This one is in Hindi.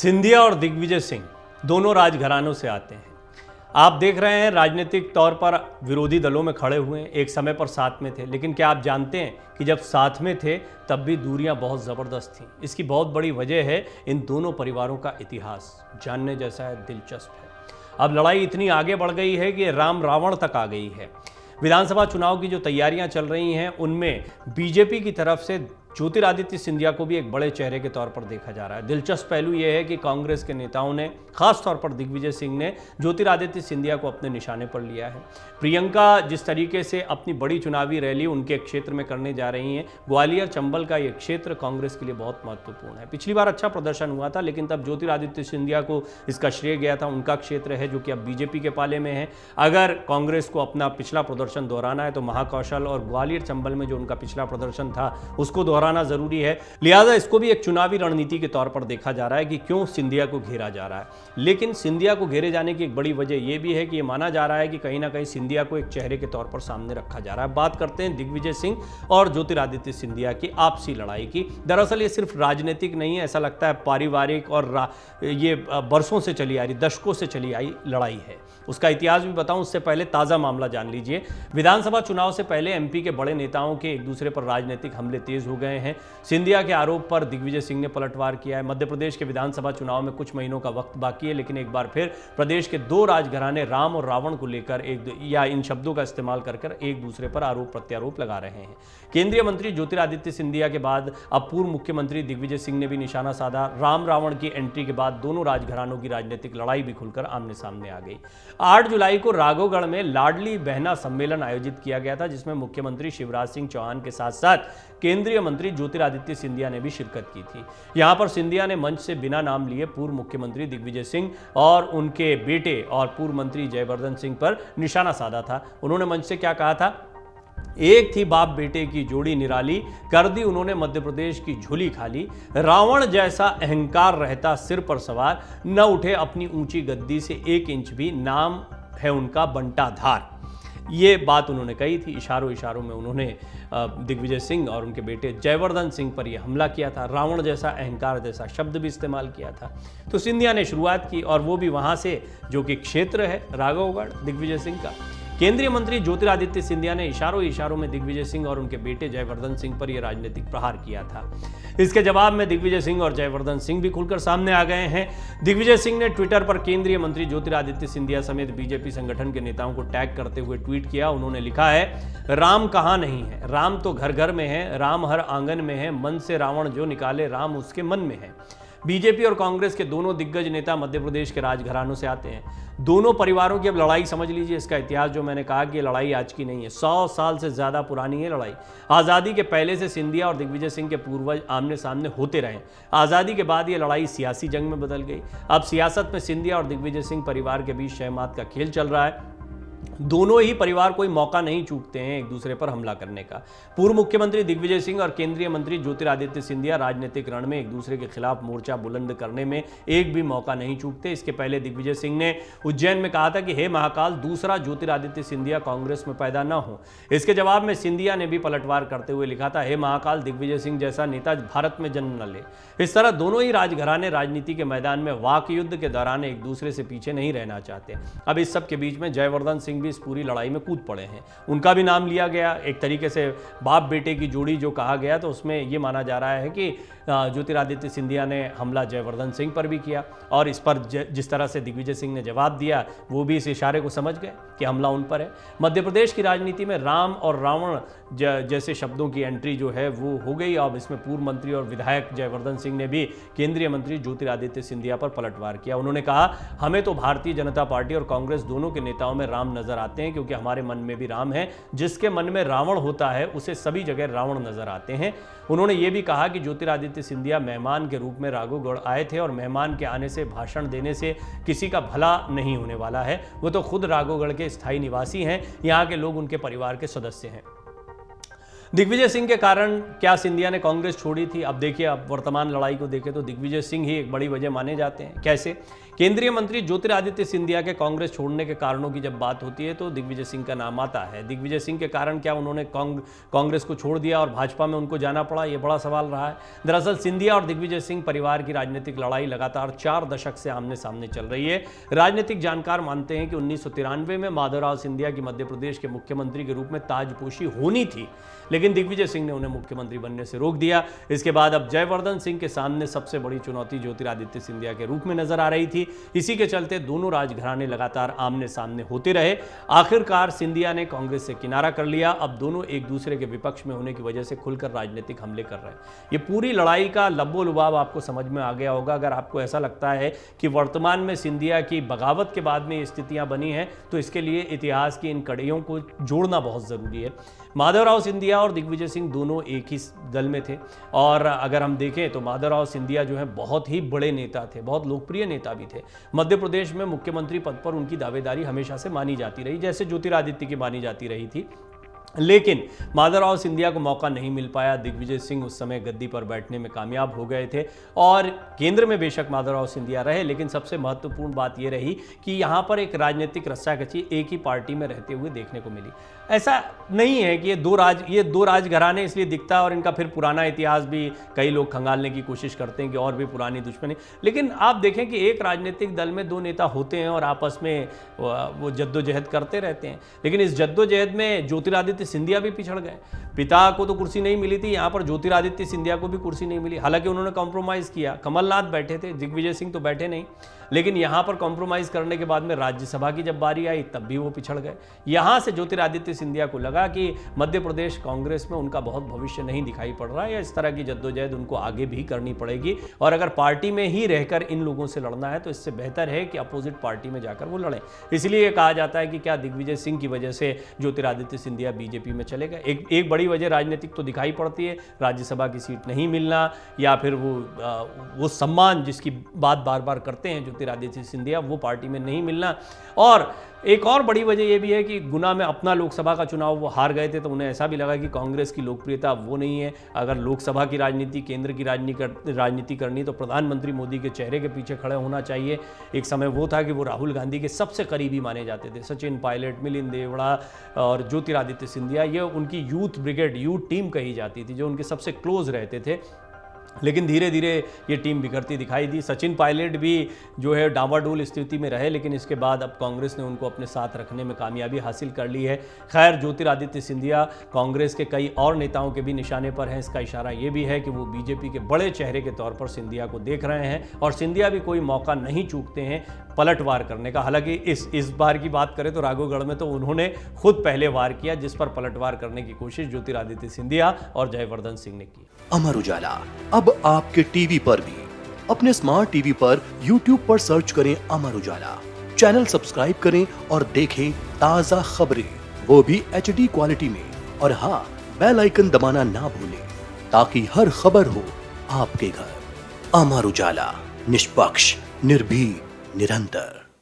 सिंधिया और दिग्विजय सिंह दोनों राजघरानों से आते हैं। आप देख रहे हैं राजनीतिक तौर पर विरोधी दलों में खड़े हुए हैं, एक समय पर साथ में थे, लेकिन क्या आप जानते हैं कि जब साथ में थे तब भी दूरियां बहुत ज़बरदस्त थीं। इसकी बहुत बड़ी वजह है इन दोनों परिवारों का इतिहास जानने जैसा है, दिलचस्प है। अब लड़ाई इतनी आगे बढ़ गई है कि राम रावण तक आ गई है। विधानसभा चुनाव की जो तैयारियां चल रही हैं उनमें बीजेपी की तरफ से ज्योतिरादित्य सिंधिया को भी एक बड़े चेहरे के तौर पर देखा जा रहा है। दिलचस्प पहलू यह है कि कांग्रेस के नेताओं ने, खास तौर पर दिग्विजय सिंह ने, ज्योतिरादित्य सिंधिया को अपने निशाने पर लिया है। प्रियंका जिस तरीके से अपनी बड़ी चुनावी रैली उनके क्षेत्र में करने जा रही हैं, ग्वालियर चंबल का ये क्षेत्र कांग्रेस के लिए बहुत महत्वपूर्ण है। पिछली बार अच्छा प्रदर्शन हुआ था, लेकिन तब ज्योतिरादित्य सिंधिया को इसका श्रेय गया था। उनका क्षेत्र है जो कि अब बीजेपी के पाले में है। अगर कांग्रेस को अपना पिछला प्रदर्शन दोहराना है तो महाकौशल और ग्वालियर चंबल में जो उनका पिछला प्रदर्शन था उसको दोहराना जरूरी है। लिहाजा इसको भी एक चुनावी रणनीति के तौर पर देखा जा रहा है कि क्यों सिंधिया को घेरा जा रहा है। लेकिन सिंधिया को घेरे जाने की एक बड़ी वजह यह भी है कि यह माना जा रहा है कि कहीं ना कहीं सिंधिया को एक चेहरे के तौर पर सामने रखा जा रहा है। बात करते हैं दिग्विजय सिंह और ज्योतिरादित्य सिंधिया की आपसी लड़ाई की। दरअसल ये सिर्फ राजनीतिक नहीं है, ऐसा लगता है पारिवारिक और ये बरसों से चली आ रही, दशकों से चली आई लड़ाई है। उसका इतिहास भी बताऊं उससे पहले ताजा मामला जान लीजिए। विधानसभा चुनाव से पहले एमपी के बड़े नेताओं के एक दूसरे पर राजनीतिक हमले तेज हो गए हैं। सिंधिया के आरोप पर दिग्विजय सिंह ने पलटवार किया है। मध्य प्रदेश के विधानसभा चुनाव में कुछ महीनों का वक्त बाकी है, लेकिन एक बार फिर प्रदेश के दो राजघराने राम और रावण को लेकर इन शब्दों का इस्तेमाल कर एक दूसरे पर आरोप प्रत्यारोप लगा रहे हैं। केंद्रीय मंत्री ज्योतिरादित्य सिंधिया के बाद अब पूर्व मुख्यमंत्री दिग्विजय सिंह ने भी निशाना साधा। राम रावण की एंट्री के बाद दोनों राजघरानों की राजनीतिक लड़ाई भी खुलकर आमने सामने आ गई। 8 जुलाई को राघवगढ़ में लाडली बहना सम्मेलन आयोजित किया गया था, जिसमें मुख्यमंत्री शिवराज सिंह चौहान के साथ साथ केंद्रीय मंत्री ज्योतिरादित्य सिंधिया ने भी शिरकत की थी। यहां पर सिंधिया ने मंच से बिना नाम लिए पूर्व मुख्यमंत्री दिग्विजय सिंह और उनके बेटे और पूर्व मंत्री जयवर्धन सिंह पर निशाना साधा था। उन्होंने मंच से क्या कहा था? एक थी बाप बेटे की जोड़ी निराली, कर दी उन्होंने मध्य प्रदेश की झोली खाली। रावण जैसा अहंकार रहता सिर पर सवार, न उठे अपनी ऊंची गद्दी से 1 इंच भी, नाम है उनका बंटाधार। ये बात उन्होंने कही थी। इशारों में उन्होंने दिग्विजय सिंह और उनके बेटे जयवर्धन सिंह पर यह हमला किया था। रावण जैसा अहंकार जैसा शब्द भी इस्तेमाल किया था। तो सिंधिया ने शुरुआत की और वो भी वहां से जो कि क्षेत्र है राघवगढ़ दिग्विजय सिंह का। केंद्रीय मंत्री ज्योतिरादित्य सिंधिया ने इशारों में दिग्विजय सिंह और उनके बेटे जयवर्धन सिंह पर यह राजनीतिक प्रहार किया था। इसके जवाब में दिग्विजय सिंह और जयवर्धन सिंह भी खुलकर सामने आ गए हैं। दिग्विजय सिंह ने ट्विटर पर केंद्रीय मंत्री ज्योतिरादित्य सिंधिया समेत बीजेपी संगठन के नेताओं को टैग करते हुए ट्वीट किया। उन्होंने लिखा है, राम कहां नहीं है, राम तो घर घर में है, राम हर आंगन में है, मन से रावण जो निकाले राम उसके मन में है। बीजेपी और कांग्रेस के दोनों दिग्गज नेता मध्य प्रदेश के राजघरानों से आते हैं। दोनों परिवारों की अब लड़ाई समझ लीजिए। इसका इतिहास जो मैंने कहा कि लड़ाई आज की नहीं है, 100 साल से ज्यादा पुरानी है लड़ाई। आज़ादी के पहले से सिंधिया और दिग्विजय सिंह के पूर्वज आमने सामने होते रहे। आज़ादी के बाद ये लड़ाई सियासी जंग में बदल गई। अब सियासत में सिंधिया और दिग्विजय सिंह परिवार के बीच शहमात का खेल चल रहा है। दोनों ही परिवार कोई मौका नहीं चूकते हैं एक दूसरे पर हमला करने का। पूर्व मुख्यमंत्री दिग्विजय सिंह और केंद्रीय मंत्री ज्योतिरादित्य सिंधिया राजनीतिक रण में एक दूसरे के खिलाफ मोर्चा बुलंद करने में एक भी मौका नहीं चूकते। इसके पहले दिग्विजय सिंह ने उज्जैन में कहा था कि हे महाकाल, दूसरा ज्योतिरादित्य सिंधिया कांग्रेस में पैदा न हो। इसके जवाब में सिंधिया ने भी पलटवार करते हुए लिखा था, हे महाकाल, दिग्विजय सिंह जैसा नेता भारत में जन्म न ले। इस तरह दोनों ही राजघराने राजनीति के मैदान में वाक युद्ध के दौरान एक दूसरे से पीछे नहीं रहना चाहते। अब इस सब के बीच में जयवर्धन सिंह भी इस पूरी लड़ाई में कूद पड़े हैं। उनका भी नाम लिया गया। एक तरीके से बाप बेटे की जोड़ी जो कहा गया, तो उसमें यह माना जा रहा है कि ज्योतिरादित्य सिंधिया ने हमला जयवर्धन सिंह पर भी किया और इस पर जिस तरह से दिग्विजय सिंह ने जवाब दिया, वो भी इस इशारे को समझ गए कि हमला उन पर है। मध्य प्रदेश की राजनीति में राम और रावण जैसे शब्दों की एंट्री जो है वो हो गई। अब इसमें पूर्व मंत्री और विधायक जयवर्धन सिंह ने भी केंद्रीय मंत्री ज्योतिरादित्य सिंधिया पर पलटवार किया। उन्होंने कहा, हमें तो भारतीय जनता पार्टी और कांग्रेस दोनों के नेताओं में राम नजर आते हैं, क्योंकि हमारे मन में भी राम है। जिसके मन में रावण होता है उसे सभी जगह रावण नजर आते हैं। उन्होंने ये भी कहा कि ज्योतिरादित्य सिंधिया मेहमान के रूप में राघवगढ़ आए थे और मेहमान के आने से, भाषण देने से किसी का भला नहीं होने वाला है। वो तो खुद राघवगढ़ के स्थायी निवासी हैं, यहाँ के लोग उनके परिवार के सदस्य हैं। दिग्विजय सिंह के कारण क्या सिंधिया ने कांग्रेस छोड़ी थी? अब देखिए, अब वर्तमान लड़ाई को देखें तो दिग्विजय सिंह ही एक बड़ी वजह माने जाते हैं। कैसे? केंद्रीय मंत्री ज्योतिरादित्य सिंधिया के कांग्रेस छोड़ने के कारणों की जब बात होती है तो दिग्विजय सिंह का नाम आता है। दिग्विजय सिंह के कारण क्या उन्होंने कांग्रेस को छोड़ दिया और भाजपा में उनको जाना पड़ा? ये बड़ा सवाल रहा है। दरअसल सिंधिया और दिग्विजय सिंह परिवार की राजनीतिक लड़ाई लगातार 4 दशक से आमने सामने चल रही है। राजनीतिक जानकार मानते हैं कि 1993 में माधवराव सिंधिया की मध्य प्रदेश के मुख्यमंत्री के रूप में ताजपोशी होनी थी, लेकिन दिग्विजय सिंह ने उन्हें मुख्यमंत्री बनने से रोक दिया। इसके बाद अब जयवर्धन सिंह के सामने सबसे बड़ी चुनौती ज्योतिरादित्य सिंधिया के रूप में नजर आ रही थी। इसी के चलते दोनों राजघराने लगातार आमने सामने होते रहे। आखिरकार सिंधिया ने कांग्रेस से किनारा कर लिया। अब दोनों एक दूसरे के विपक्ष में होने की वजह से खुलकर राजनीतिक हमले कर रहे हैं। ये पूरी लड़ाई का लब्बो लुबाब आपको समझ में आ गया होगा। अगर आपको ऐसा लगता है कि वर्तमान में सिंधिया की बगावत के बाद में ये स्थितियां बनी हैं, तो इसके लिए इतिहास की इन कड़ियों को जोड़ना बहुत जरूरी है। माधवराव सिंधिया और दिग्विजय सिंह दोनों एक ही दल में थे, और अगर हम देखें तो माधवराव सिंधिया जो है बहुत ही बड़े नेता थे, बहुत लोकप्रिय नेता भी थे। मध्य प्रदेश में मुख्यमंत्री पद पर उनकी दावेदारी हमेशा से मानी जाती रही, जैसे ज्योतिरादित्य की मानी जाती रही थी। लेकिन माधवराव सिंधिया को मौका नहीं मिल पाया। दिग्विजय सिंह उस समय गद्दी पर बैठने में कामयाब हो गए थे और केंद्र में बेशक माधवराव सिंधिया रहे, लेकिन सबसे महत्वपूर्ण बात यह रही कि यहाँ पर एक राजनीतिक रस्साकची एक ही पार्टी में रहते हुए देखने को मिली। ऐसा नहीं है कि ये दो राजघराने इसलिए दिखता है, और इनका फिर पुराना इतिहास भी कई लोग खंगालने की कोशिश करते हैं कि और भी पुरानी दुश्मनी। लेकिन आप देखें कि एक राजनीतिक दल में 2 नेता होते हैं और आपस में वो जद्दोजहद करते रहते हैं, लेकिन इस जद्दोजहद में ज्योतिरादित्य सिंधिया भी पिछड़ गए। पिता को तो कुर्सी नहीं मिली थी, यहाँ पर ज्योतिरादित्य सिंधिया को भी कुर्सी नहीं मिली। हालांकि उन्होंने कॉम्प्रोमाइज़ किया, कमलनाथ बैठे थे, दिग्विजय सिंह तो बैठे नहीं, लेकिन यहाँ पर कॉम्प्रोमाइज़ करने के बाद में राज्यसभा की जब बारी आई तब भी वो पिछड़ गए। यहाँ से ज्योतिरादित्य सिंधिया को लगा कि मध्य प्रदेश कांग्रेस में उनका बहुत भविष्य नहीं दिखाई पड़ रहा है, या इस तरह की जद्दोजहद उनको आगे भी करनी पड़ेगी, और अगर पार्टी में ही रहकर इन लोगों से लड़ना है तो इससे बेहतर है कि अपोजिट पार्टी में जाकर वो लड़ें। इसलिए कहा जाता है कि क्या दिग्विजय सिंह की वजह से ज्योतिरादित्य सिंधिया बीजेपी में चले गए। एक बड़ी वजह राजनीतिक तो दिखाई पड़ती है, राज्यसभा की सीट नहीं मिलना, या फिर वो सम्मान जिसकी बात बार बार करते हैं ज्योतिरादित्य सिंधिया, वो पार्टी में नहीं मिलना। और एक और बड़ी वजह यह भी है कि गुना में अपना लोकसभा का चुनाव वो हार गए थे, तो उन्हें ऐसा भी लगा कि कांग्रेस की लोकप्रियता वो नहीं है। अगर लोकसभा की राजनीति, केंद्र की राजनीति करनी तो प्रधानमंत्री मोदी के चेहरे के पीछे खड़े होना चाहिए। एक समय वो था कि वो राहुल गांधी के सबसे करीबी माने जाते थे। सचिन पायलट, मिलिंद देवड़ा और ज्योतिरादित्य सिंधिया, ये उनकी यूथ ब्रिगेड, यूथ टीम कही जाती थी, जो उनके सबसे क्लोज रहते थे। लेकिन धीरे धीरे ये टीम बिगड़ती दिखाई दी। सचिन पायलट भी जो है डावाडोल स्थिति में रहे, लेकिन इसके बाद अब कांग्रेस ने उनको अपने साथ रखने में कामयाबी हासिल कर ली है। खैर, ज्योतिरादित्य सिंधिया कांग्रेस के कई और नेताओं के भी निशाने पर हैं। इसका इशारा ये भी है कि वो बीजेपी के बड़े चेहरे के तौर पर सिंधिया को देख रहे हैं, और सिंधिया भी कोई मौका नहीं चूकते हैं पलटवार करने का। हालांकि इस बार की बात करें तो राघवगढ़ में तो उन्होंने खुद पहले वार किया, जिस पर पलटवार करने की कोशिश ज्योतिरादित्य सिंधिया और जयवर्धन सिंह ने की। अमर उजाला अब आपके टीवी पर भी। अपने स्मार्ट टीवी पर YouTube पर सर्च करें अमर उजाला, चैनल सब्सक्राइब करें और देखें ताजा खबरें, वो भी HD क्वालिटी में। और हाँ, बेल आइकन दबाना ना भूलें ताकि हर खबर हो आपके घर। अमर उजाला, निष्पक्ष, निर्भीक, निरंतर।